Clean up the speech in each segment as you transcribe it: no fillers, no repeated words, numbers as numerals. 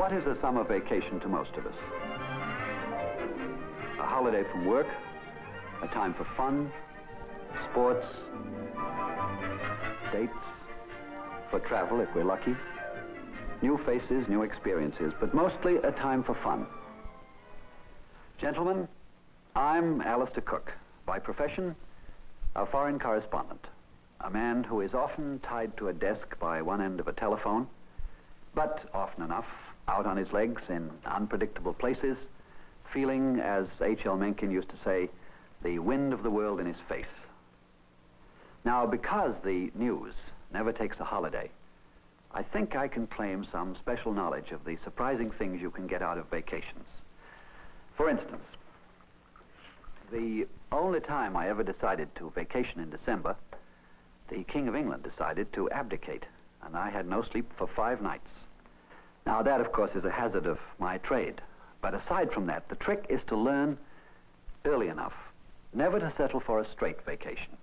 What is a summer vacation to most of us? A holiday from work, a time for fun, sports, dates, for travel if we're lucky, new faces, new experiences, but mostly a time for fun. Gentlemen, I'm Alistair Cook, by profession, a foreign correspondent, a man who is often tied to a desk by one end of a telephone, but often enough out on his legs in unpredictable places, feeling, as H.L. Mencken used to say, the wind of the world in his face. Now, because the news never takes a holiday, I think I can claim some special knowledge of the surprising things you can get out of vacations. For instance, the only time I ever decided to vacation in December, the King of England decided to abdicate, and I had no sleep for 5 nights. Now, that, of course, is a hazard of my trade. But aside from that, the trick is to learn early enough never to settle for a straight vacation.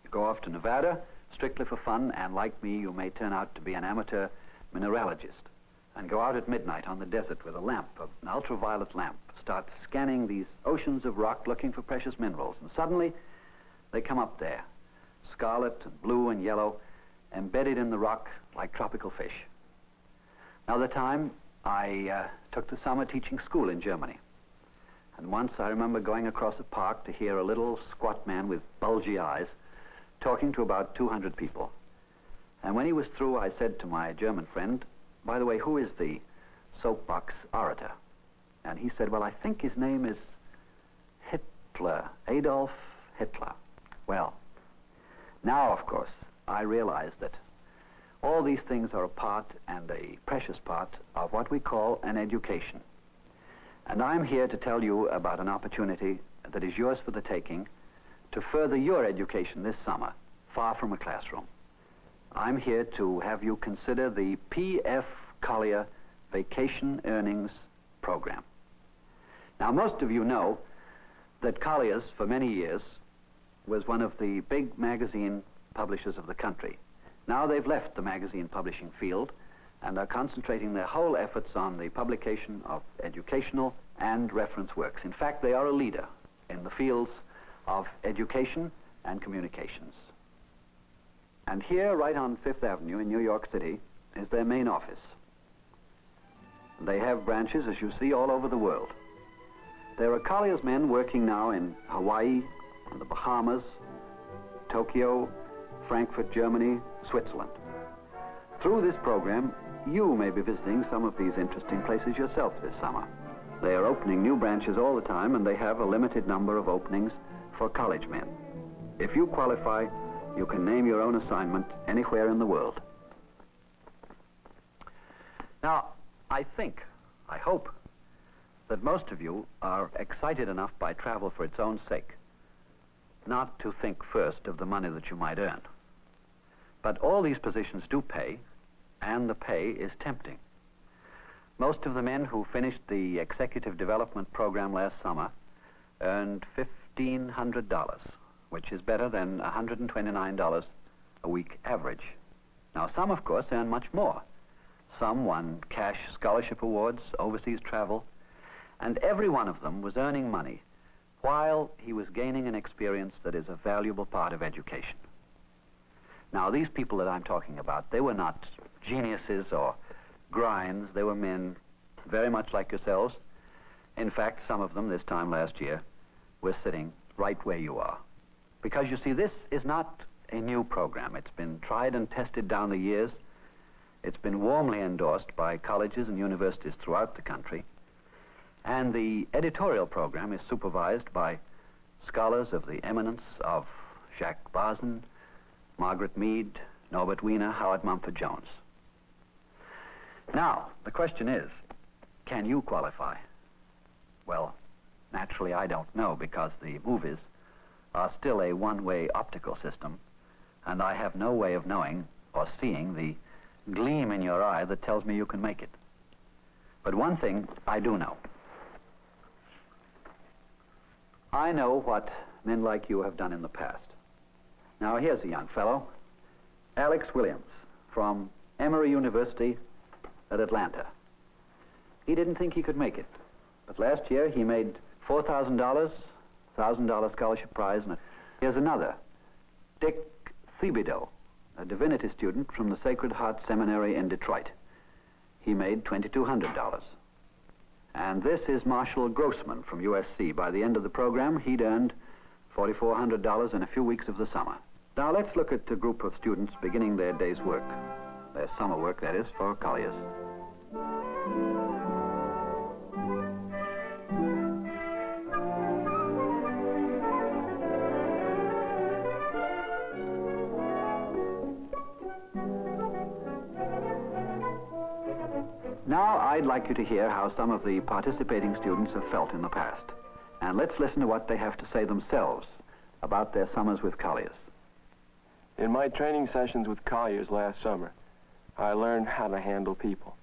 You go off to Nevada, strictly for fun, and like me, you may turn out to be an amateur mineralogist and go out at midnight on the desert with a lamp, an ultraviolet lamp, start scanning these oceans of rock looking for precious minerals, and suddenly they come up there, scarlet and blue and yellow, embedded in the rock like tropical fish. Another time, I took the summer teaching school in Germany. And once I remember going across a park to hear a little squat man with bulgy eyes talking to about 200 people. And when he was through, I said to my German friend, "By the way, who is the soapbox orator?" And he said, "Well, I think his name is Hitler, Adolf Hitler." Well, now, of course, I realize that all these things are a part, and a precious part, of what we call an education. And I'm here to tell you about an opportunity that is yours for the taking to further your education this summer, far from a classroom. I'm here to have you consider the P.F. Collier Vacation Earnings Program. Now, most of you know that Collier's, for many years, was one of the big magazine publishers of the country. Now they've left the magazine publishing field and are concentrating their whole efforts on the publication of educational and reference works. In fact, they are a leader in the fields of education and communications. And here, right on Fifth Avenue in New York City, is their main office. They have branches, as you see, all over the world. There are Collier's men working now in Hawaii, the Bahamas, Tokyo, Frankfurt, Germany, Switzerland. Through this program, you may be visiting some of these interesting places yourself this summer. They are opening new branches all the time, and they have a limited number of openings for college men. If you qualify, you can name your own assignment anywhere in the world. Now, I hope, that most of you are excited enough by travel for its own sake not to think first of the money that you might earn. But all these positions do pay, and the pay is tempting. Most of the men who finished the Executive Development Program last summer earned $1,500, which is better than $129 a week average. Now, some, of course, earn much more. Some won cash scholarship awards, overseas travel, and every one of them was earning money while he was gaining an experience that is a valuable part of education. Now, these people that I'm talking about, they were not geniuses or grinds. They were men very much like yourselves. In fact, some of them this time last year were sitting right where you are. Because, you see, this is not a new program. It's been tried and tested down the years. It's been warmly endorsed by colleges and universities throughout the country. And the editorial program is supervised by scholars of the eminence of Jacques Bazin, Margaret Mead, Norbert Wiener, Howard Mumford Jones. Now, the question is, can you qualify? Well, naturally, I don't know, because the movies are still a one-way optical system, and I have no way of knowing or seeing the gleam in your eye that tells me you can make it. But one thing I do know. I know what men like you have done in the past. Now, here's a young fellow, Alex Williams, from Emory University at Atlanta. he didn't think he could make it. But last year he made $4,000, $1,000 scholarship prize, and here's another. Dick Thibodeau, a divinity student from the Sacred Heart Seminary in Detroit. He made $2,200. And this is Marshall Grossman from USC. By the end of the program, he'd earned $4,400 in a few weeks of the summer. Now let's look at a group of students beginning their day's work. Their summer work, that is, for Colliers. Now, I'd like you to hear how some of the participating students have felt in the past. And let's listen to what they have to say themselves about their summers with Colliers. In my training sessions with Colliers last summer, I learned how to handle people.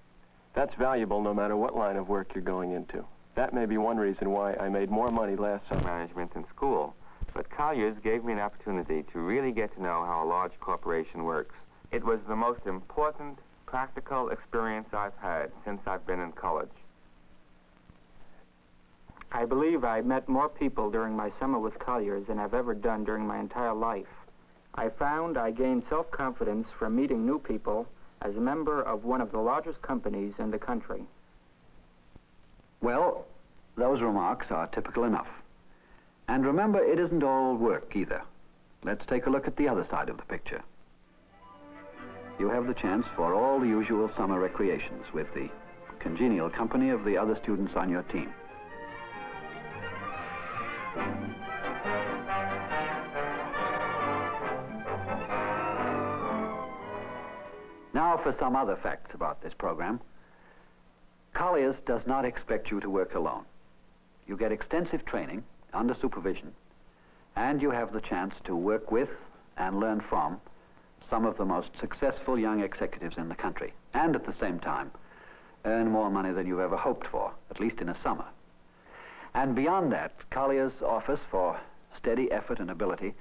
That's valuable no matter what line of work you're going into. That may be one reason why I made more money last summer. Management in school, but Colliers gave me an opportunity to really get to know how a large corporation works. It was the most important practical experience I've had since I've been in college. I believe I met more people during my summer with Colliers than I've ever done during my entire life. I found I gained self-confidence from meeting new people as a member of one of the largest companies in the country. Well, those remarks are typical enough. And remember, it isn't all work either. Let's take a look at the other side of the picture. You have the chance for all the usual summer recreations with the congenial company of the other students on your team. Now for some other facts about this program. Colliers does not expect you to work alone. You get extensive training under supervision, and you have the chance to work with and learn from some of the most successful young executives in the country, and at the same time, earn more money than you've ever hoped for, at least in a summer. And beyond that, Colliers offers, for steady effort and ability,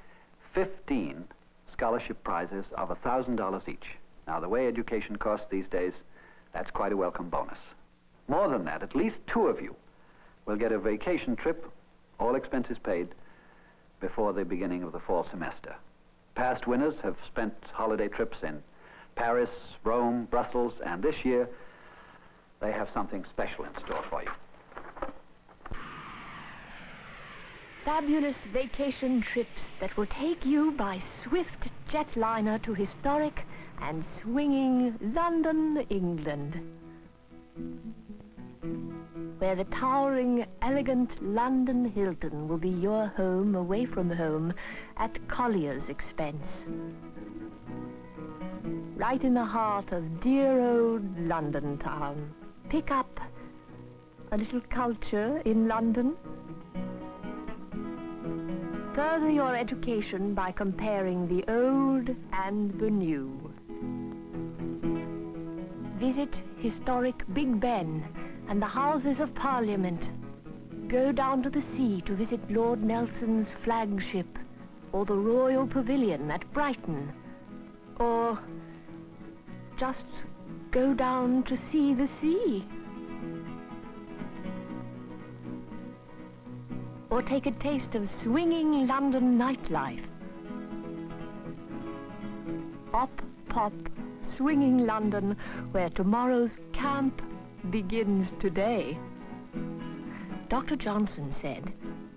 15 scholarship prizes of $1,000 each. Now, the way education costs these days, that's quite a welcome bonus. More than that, at least 2 of you will get a vacation trip, all expenses paid, before the beginning of the fall semester. Past winners have spent holiday trips in Paris, Rome, Brussels, and this year they have something special in store for you. Fabulous vacation trips that will take you by swift jetliner to historic and swinging London, England, where the towering, elegant London Hilton will be your home away from home at Collier's expense. Right in the heart of dear old London town. Pick up a little culture in London. Further your education by comparing the old and the new. Visit historic Big Ben and the Houses of Parliament. Go down to the sea to visit Lord Nelson's flagship, or the Royal Pavilion at Brighton, or just go down to see the sea. Or take a taste of swinging London nightlife. Op, pop, swinging London, where tomorrow's camp begins today. Dr. Johnson said,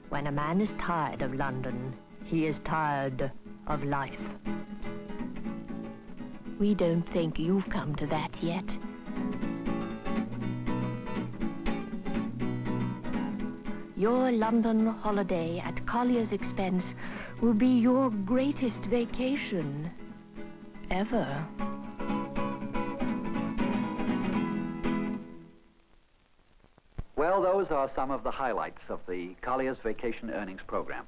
when a man is tired of London, he is tired of life. We don't think you've come to that yet. Your London holiday at Collier's expense will be your greatest vacation ever. Well, those are some of the highlights of the Collier's Vacation Earnings Program.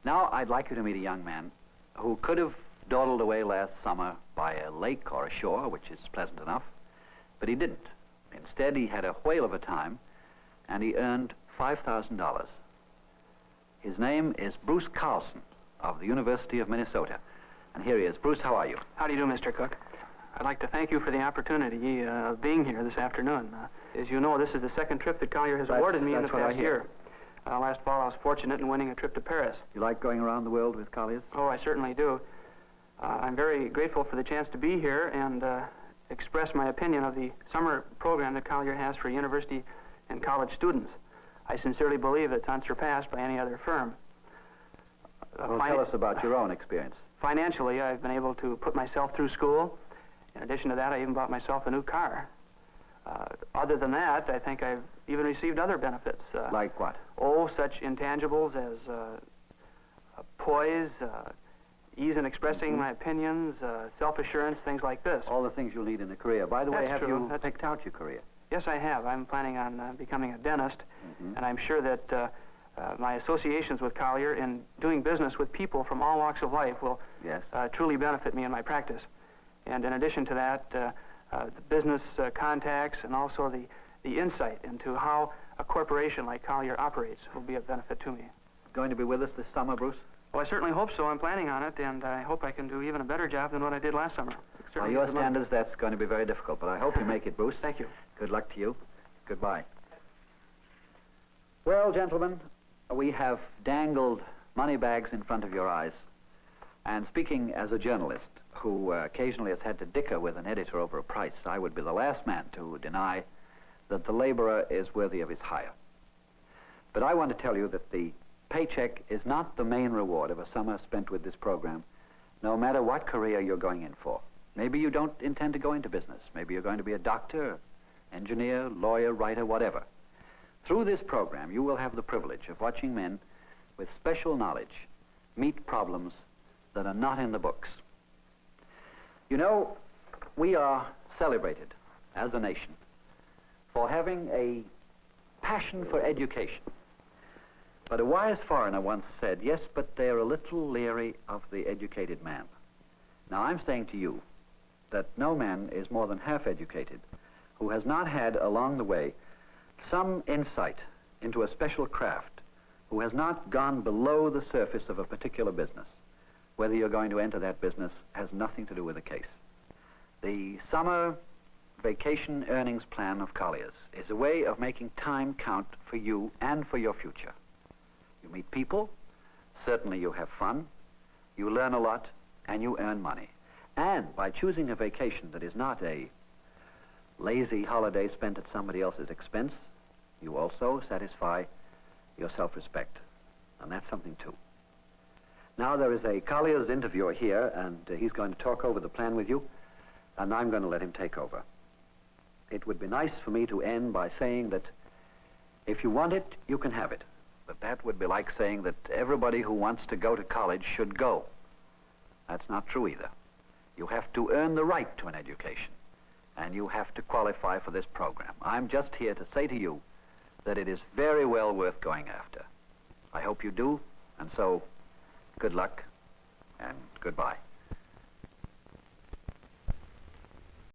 Now, I'd like you to meet a young man who could have dawdled away last summer by a lake or a shore, which is pleasant enough, but he didn't. Instead, he had a whale of a time, and he earned $5,000. His name is Bruce Carlson of the University of Minnesota. And here he is. Bruce, how are you? How do you do, Mr. Cook? I'd like to thank you for the opportunity of being here this afternoon. As you know, this is the second trip that Collier has awarded me in the that's what I past hear. year. Last fall, I was fortunate in winning a trip to Paris. You like going around the world with Colliers? Oh, I certainly do. I'm very grateful for the chance to be here and express my opinion of the summer program that Collier has for university and college students. I sincerely believe it's unsurpassed by any other firm. Well, tell us about your own experience. Financially, I've been able to put myself through school. In addition to that, I even bought myself a new car. Other than that, I think I've even received other benefits. Like what? Oh, such intangibles as poise, ease in expressing my opinions, self-assurance, things like this. All the things you'll need in a career. By the way, That's have true. you picked out your career? Yes, I have. I'm planning on becoming a dentist, and I'm sure that my associations with Collier in doing business with people from all walks of life will Yes. truly benefit me in my practice. And in addition to that, the business contacts and also the insight into how a corporation like Collier operates will be of benefit to me. Going to be with us this summer, Bruce? Well, I certainly hope so. I'm planning on it, and I hope I can do even a better job than what I did last summer. By Certainly your good luck. standards, that's going to be very difficult, but I hope you make it, Bruce. Thank you. Good luck to you. Goodbye. Well, gentlemen, we have dangled money bags in front of your eyes. And speaking as a journalist who occasionally has had to dicker with an editor over a price, I would be the last man to deny that the laborer is worthy of his hire. But I want to tell you that the paycheck is not the main reward of a summer spent with this program, no matter what career you're going in for. Maybe you don't intend to go into business. Maybe you're going to be a doctor, engineer, lawyer, writer, whatever. Through this program, you will have the privilege of watching men with special knowledge meet problems that are not in the books. You know, we are celebrated as a nation for having a passion for education. But a wise foreigner once said, yes, but they're a little leery of the educated man. Now, I'm saying to you that no man is more than half educated who has not had along the way some insight into a special craft, who has not gone below the surface of a particular business. Whether you're going to enter that business has nothing to do with the case. The summer vacation earnings plan of Collier's is a way of making time count for you and for your future. You meet people, certainly you have fun, you learn a lot, and you earn money. And by choosing a vacation that is not a lazy holiday spent at somebody else's expense, you also satisfy your self-respect. And that's something too. Now there is a Collier's interviewer here, and he's going to talk over the plan with you, and I'm going to let him take over. It would be nice for me to end by saying that if you want it, you can have it. But that would be like saying that everybody who wants to go to college should go. That's not true either. You have to earn the right to an education, and you have to qualify for this program. I'm just here to say to you that it is very well worth going after. I hope you do, and so good luck and goodbye.